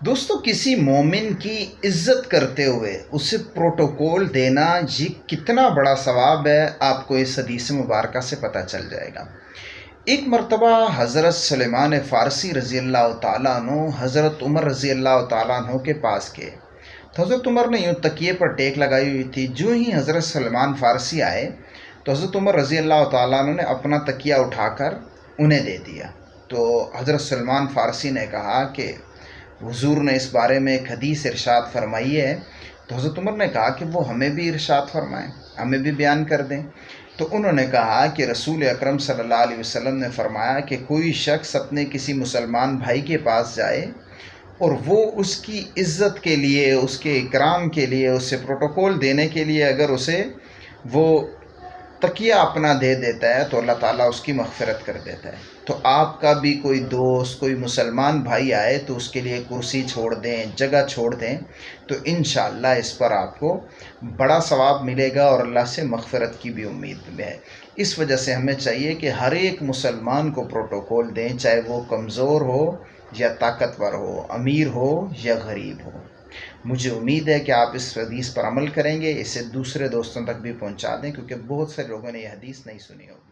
दोस्तों, किसी मोमिन की इज्जत करते हुए उसे प्रोटोकॉल देना ये कितना बड़ा सवाब है, आपको इस हदीस मुबारक से पता चल जाएगा। एक मरतबा हज़रत सुलेमान फ़ारसी रज़ी अल्लाह ताला अन्हु हज़रत उमर रज़ी अल्लाह ताला अन्हु के पास गए। तो हज़रत उमर ने यूँ तकिए पर टेक लगाई हुई थी। जो ही हज़रत सुलेमान फ़ारसी आए तो हज़रत उमर रज़ी अल्लाह ताला अन्हु ने अपना तकिया उठाकर उन्हें दे दिया। तो हज़रत सलमान फ़ारसी ने कहा कि हुजूर ने इस बारे में एक हदीस इरशाद फरमाई है। तो हज़रत उमर ने कहा कि वो हमें भी इरशाद फरमाएं, हमें भी बयान कर दें। तो उन्होंने कहा कि रसूल अकरम सल्लल्लाहु अलैहि वसल्लम ने फरमाया कि कोई शख्स अपने किसी मुसलमान भाई के पास जाए और वो उसकी इज़्ज़त के लिए, उसके इकराम के लिए, उसे प्रोटोकॉल देने के लिए अगर उसे वो तकिया अपना दे देता है तो अल्लाह ताला उसकी मग़फ़िरत कर देता है। तो आपका भी कोई दोस्त, कोई मुसलमान भाई आए तो उसके लिए कुर्सी छोड़ दें, जगह छोड़ दें, तो इंशाअल्लाह इस पर आपको बड़ा सवाब मिलेगा और अल्लाह से मग़फ़िरत की भी उम्मीद है। इस वजह से हमें चाहिए कि हर एक मुसलमान को प्रोटोकॉल दें, चाहे वो कमज़ोर हो या ताकतवर हो, अमीर हो या गरीब हो। मुझे उम्मीद है कि आप इस हदीस पर अमल करेंगे, इसे दूसरे दोस्तों तक भी पहुंचा दें, क्योंकि बहुत से लोगों ने यह हदीस नहीं सुनी होगी।